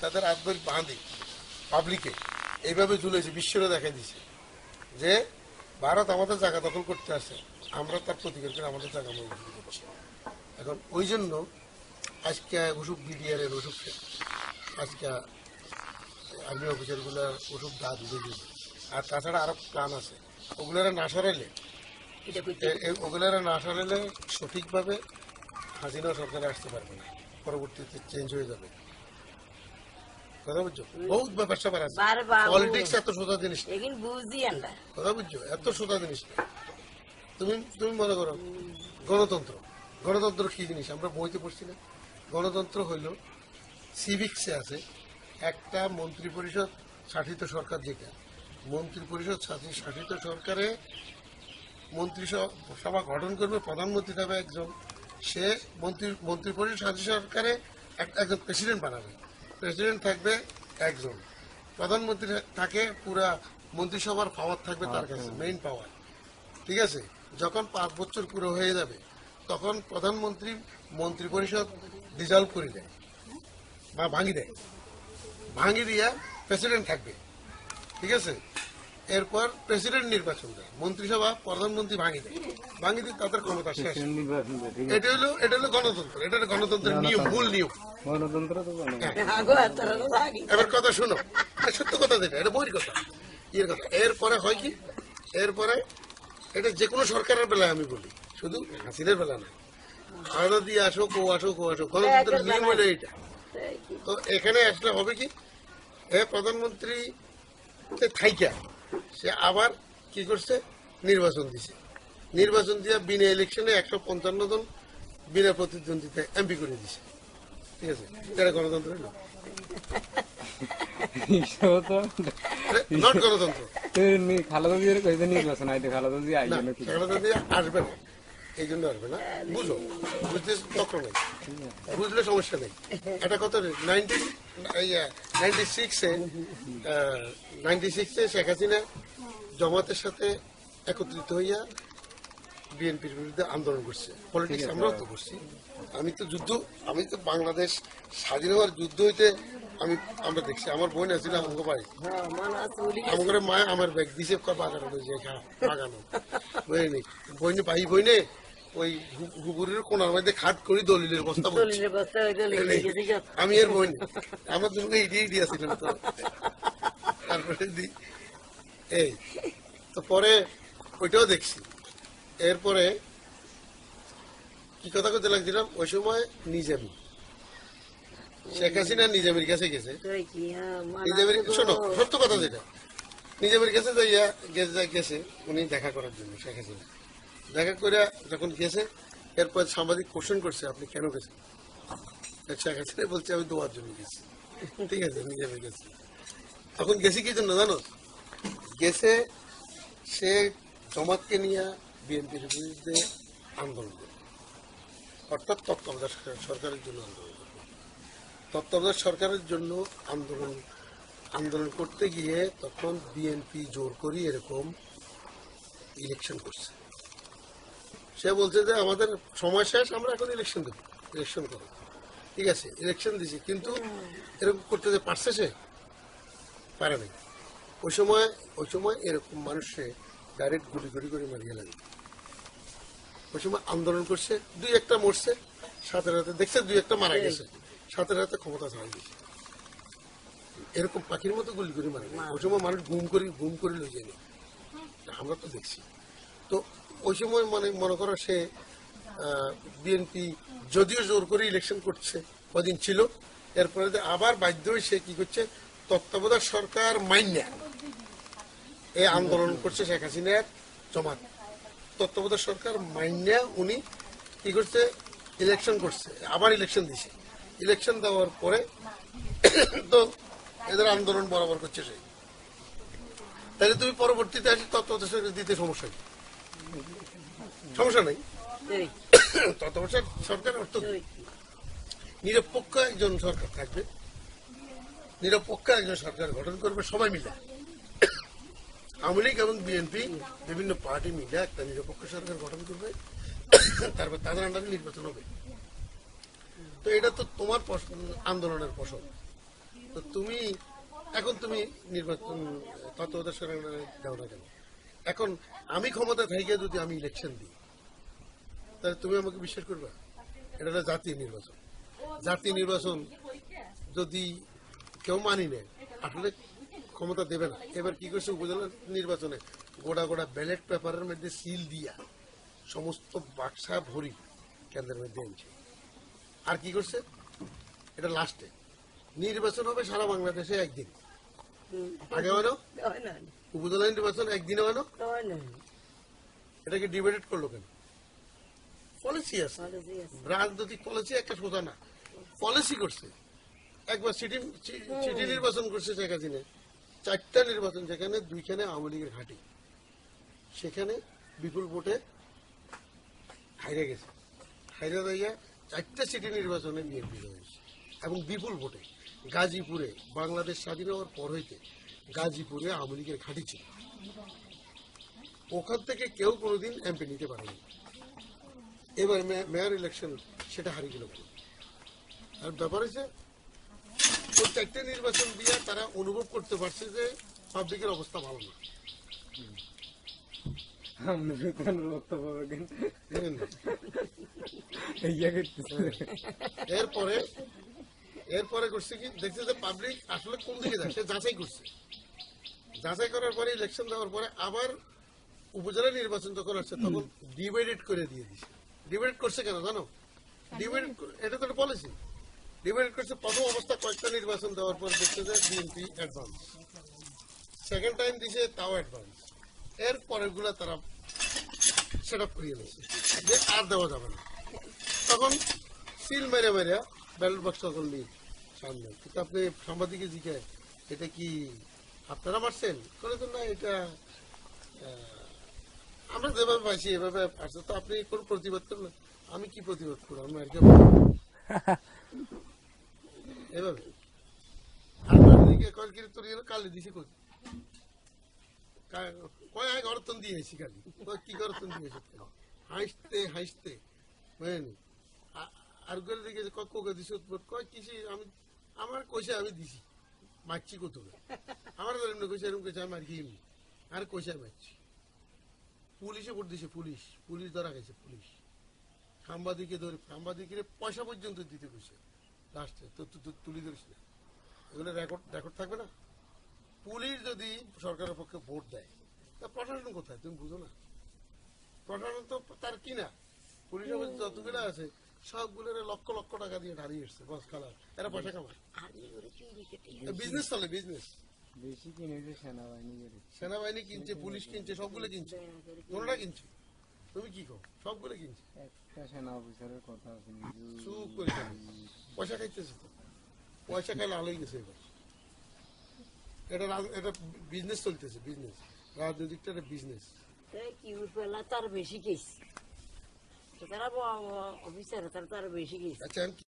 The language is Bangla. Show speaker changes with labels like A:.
A: তাদের আত্মীয় বাঁধে পাবলিকে এইভাবে ঝুলেছে, বিশ্বরে দেখাই দিছে যে ভারত আমাদের জায়গা দখল করতে আসে, আমরা তার প্রতিকার করে আমাদের জায়গা আমরা দখল করছি। এখন ওই জন্য আজকে ওসব বিডিআর এর ওসব আজকে আর্মি অফিসারগুলো ওসব দাঁত উঠে দিবে। আর তাছাড়া আরো প্ল্যান আছে, ওগুলারা না সরাইলে সঠিকভাবে হাসিনা সরকারে আসতে পারবে না, পরবর্তীতে চেঞ্জ হয়ে যাবে। কথা বুঝছো? বহুত ব্যাপার স্যাপার আছে, পলিটিক্স এত সোজা জিনিস কথা বুঝছো, এত সোজা জিনিস না। তুমি মনে করো গণতন্ত্র কি জিনিস আমরা বইতে পড়ছি না? গণতন্ত্র হইল সিভিক্সে আছে একটা মন্ত্রী পরিষদ শাসিত সরকার, যেটা মন্ত্রী পরিষদ শাসিত সরকারে মন্ত্রিসভা গঠন করবে, প্রধানমন্ত্রী থাকবে একজন, সে মন্ত্রী পরিষদ শাসিত সরকারে একজন প্রেসিডেন্ট বানাবে, প্রেসিডেন্ট থাকবে একজন, প্রধানমন্ত্রী থাকে পুরা মন্ত্রিসভার পাওয়ার থাকবে তার কাছে, মেইন পাওয়ার। ঠিক আছে, যখন 5 বছর পুরো হয়ে যাবে তখন প্রধানমন্ত্রী মন্ত্রী পরিষদ ডিজলভ করে দেয় বা ভাঙি দিয়া প্রেসিডেন্ট থাকবে। ঠিক আছে, এরপর প্রেসিডেন্ট নির্বাচন দেয়, মন্ত্রিসভা প্রধানমন্ত্রী ভাঙি দিয়ে তাদের ক্ষমতা শেষ। এটা হলো গণতন্ত্র, এটা হলো গণতন্ত্রের নিয়ম, মূল নিয়ম গণতন্ত্র। এবার কথা শুনো, সত্য কথা যেটা, এটা বইয়ের কথা, ইয়ের কথা। এরপরে হয় কি, এরপরে এটা যে কোনো সরকারের বেলায় আমি বলি, শুধু হাসিনের বেলা না, আলাদা দিয়ে আসো গণতন্ত্রের নিয়ম হলো এইটা। তো এখানে আসলে হবে কি, প্রধানমন্ত্রী থাইকা সে আবার কি করছে, নির্বাচন দিছে, নির্বাচন দিয়ে বিনা ইলেকশনে 155 জন বিনা প্রতিদ্বন্দ্বিতা এমপি করে দিছে। ঠিক আছে, এটা গণতন্ত্র হলো? নট গণতন্ত্র।
B: খালেদা জিয়ার কইতে নির্বাচন আইতে খালেদা জিয়া
A: আসবে না, এই জন্য আসবে না, বুঝো, বুঝতে তখন নেই, বুঝলে সমস্যা নেই। এটা কত 96-এ শেখ হাসিনা জামাতের সাথে একত্রিত হইয়া বিএনপির বিরুদ্ধে আন্দোলন করছে, পলিটিক্স আমরাও তো করছি। আমি তো বাংলাদেশ স্বাধীন হওয়ার যুদ্ধ হইতে আমরা দেখছি, আমার বোন আছিল আমাকে ভাই, আমার মায় আমার ব্যাগ দিছে বাগানো বুঝলি, বইনে ভাই বইনে ওই হুবুরের কোনার মধ্যে খাট করি দলিলের বস্তা, আমি এর বই আমার দুটো ইডিয়ে দিয়েছিলাম। তো তারপরে এই তো পরে ওইটাও দেখছি। এরপরে কি কথা করতে লাগছিলাম, ওই সময় নিজামী, শেখ হাসিনা নিজামীর কাছে গেছে, শোনো সত্য কথা যেটা, নিজামীর কাছে গেছে উনি দেখা করার জন্য, শেখ হাসিনা দেখা করে যখন গেছে, এরপর সাংবাদিক কোশ্চেন করছে আপনি কেন গেছেন, শেখ হাসিনা বলছে আমি দোয়ার জন্য গেছি। ঠিক আছে, নিজামীর কাছে তখন গেছি কি জন্য জানো, গেছে সে জমাতকে নিয়ে বিএনপির বিরুদ্ধে আন্দোলন করবে, অর্থাৎ তত্ত্বাবধায়ক সরকারের জন্য আন্দোলন করবে। তত্ত্বাবধায়ক সরকারের জন্য আন্দোলন করতে গিয়ে তখন বিএনপি জোর করি এরকম ইলেকশন করছে। সে বলছে যে আমাদের সময় শেষ, আমরা এখন ইলেকশন দেবো, ইলেকশন করো। ঠিক আছে, ইলেকশন দিছি, কিন্তু এরকম করতে যে পারছে, সে পারে নাই। ওই সময় এরকম মানুষে ডাইরেক্ট গুলি করে মারিয়ে লাগে। ওই সময় আন্দোলন করছে, 2-1টা মরছে, সাথে সাথে দেখছে 2-1টা মারা গেছে, সাথে সাথে ক্ষমতা ছাড়াই দিয়েছে। এরকম পাখির মতো গুলি করে মারে। ওই সময় মানুষ গুম করে লই যায়নি, আমরা তো দেখছি। তো ওই সময় মনে করো সে বিএনপি যদিও জোর করে ইলেকশন করছে, কদিন ছিল, এরপরে আবার বাধ্য হয়ে সে কি করছে, তত্ত্বাবধায়ক সরকার মাইন্যা এই আন্দোলন করছে শেখ হাসিনার জমাত, তত্ত্বাবধায়ক সরকার মাইন্যা উনি কি করছে, ইলেকশন করছে, আবার ইলেকশন দিছে। ইলেকশন দেওয়ার পরে তো এদের আন্দোলন বরাবর করছে সে, তাহলে তুমি পরবর্তীতে আসি তত্ত্বাবধায়ক সরকার দিতে সমস্যা নেই। তত্ত্বাবধায়ক সরকার অর্থ নিরপেক্ষ একজন সরকার থাকবে, নিরপেক্ষ একজন সরকার গঠন করবে, সবাই মিলে আওয়ামী লীগ এবং বিএনপি বিভিন্ন পার্টি মিলে একটা নিরপেক্ষ সরকার গঠন করবে, তারপর তাদের আন্ডারে নির্বাচন হবে। তো এটা তো তোমার আন্দোলনের ফসল, তো তুমি এখন তুমি নির্বাচন তত্ত্বাবধায়ক সরকার দাও না কেন? এখন আমি ক্ষমতা থেকে যদি আমি ইলেকশন দিই, তাহলে তুমি আমাকে বিশ্বাস করবে? এটা হলো জাতীয় নির্বাচন। জাতীয় নির্বাচন যদি কেউ মানি নেয়, আসলে ক্ষমতা দেবে না। এবার কি করছে, উপজেলা নির্বাচনে গোড়া গোড়া ব্যালট পেপারের মধ্যে সিল দিয়া সমস্ত বাক্সা ভরি কেন্দ্রের মধ্যে আনছে। আর কি করছে, এটা লাস্টে নির্বাচন হবে সারা বাংলাদেশে একদিন। আগে হয় না উপজেলা নির্বাচন একদিনে হয় না? এটাকে ডিবেটেড করলো কেন? পলিসি আছে, রাজনৈতিক পলিসি একটা সোজা না, পলিসি করছে। একবার সিটি নির্বাচন করছে শেখ হাসিনা, 4টা নির্বাচন, যেখানে 2খানে আওয়ামী লীগের ঘাঁটি, সেখানে বিপুল ভোটে হাইরে গেছে। হাইরে যাইয়া 4টা সিটি নির্বাচনে বিএনপি হয়েছে এবং বিপুল ভোটে। গাজীপুরে বাংলাদেশ স্বাধীন হওয়ার পর হইতে গাজীপুরে আওয়ামী লীগের ঘাঁটি ছিল, ওখান থেকে কেউ কোনোদিন এমপি নিতে পারেনি। এবার মেয়র ইলেকশন সেটা হারিয়ে গেল। আর ব্যাপার হচ্ছে ওই 4টে নির্বাচন দিয়ে তারা অনুভব করতে পারছে যে পাবলিকের অবস্থা ভালো না। এরপরে করছে কি, দেখছে যে পাবলিক আসলে কোন দিকে যায়, সে যাচাই করছে। যাচাই করার পরে ইলেকশন দেওয়ার পরে আবার উপজেলা নির্বাচন যখন আসছে তখন ডিভাইডেড করে দিয়ে দিছে। ডিভাইডেড করছে কেন জানো? ডিভাইডেড, এটা তো পলিসি। ডিভাইডেড করছে প্রথম অবস্থা কয়েকটা নির্বাচন দেওয়ার পর দেখছে যে বিএনপি অ্যাডভান্স, সেকেন্ড টাইম দিছে তাও অ্যাডভান্স, এর পরের গুলা তারা সেট আপ করিয়ে নিয়েছে যে আর দেওয়া যাবে না। তখন সিল মেরে মেরে ব্যালট বক্স তখন নিয়ে সামনে। কিন্তু আপনি সাংবাদিকে জিজ্ঞাসা, এটা কি আপনারা মারছেন? করে তো না, এটা আমরা যেভাবে পাইছি এভাবে আসছে। তো আপনি কোন প্রতিবাদ করলেন? আমি কি প্রতিবাদ করবো? আমি আর এভাবে কালি দিছি কয় গরতন দিয়েছি, কালি কি গরতন দিয়েছি, হাসতে হাসতে বুঝলেন। আর করে দিকে কোকে দিছি উৎপট কয় কিসি, আমি আমার কইসে আমি দিছি, মারছি কোথাও আমার এমনি কইসে এরকম কইসে আমি মার কি আর কইসে মারছি। পুলিশে ভোট দিছে, পুলিশ ধরা গেছে, পুলিশ সাংবাদিকে ধরে, সাংবাদিকের পয়সা পর্যন্ত দিতে কইছে লাস্টে। তো তুলি ধরিস না, এগুলো রেকর্ড থাকবে না। পুলিশ যদি সরকারের পক্ষে ভোট দেয়, তা প্রশাসন কোথায় তুমি বুঝো না? প্রশাসন তো তার কি না, পুলিশ যতগুলো আছে সবগুলো লক্ষ লক্ষ টাকা দিয়ে ঢালিয়ে এসছে বস কালার, এরা পয়সা কামায়, বিজনেস চলে, বিজনেস।
B: বেশি কিনেছে
A: সেনাবাহিনী কিনছে, পুলিশ কিনছে, সবগুলো কিনছে, কোনটা কিনছে? তুমি কি কো? সবগুলো কিনছে।
B: একটা সেনা অফিসারের কথা আছে,
A: চুপ করে পয়সা খাইতেছে, তো পয়সা খাইলে আলোই গেছে এবার। এটা বিজনেস চলতেছে, বিজনেস, রাজনৈতিকটা একটা বিজনেস।
C: তার বেশি কেস, তারা অফিসার তার বেশি কেস।
A: আচ্ছা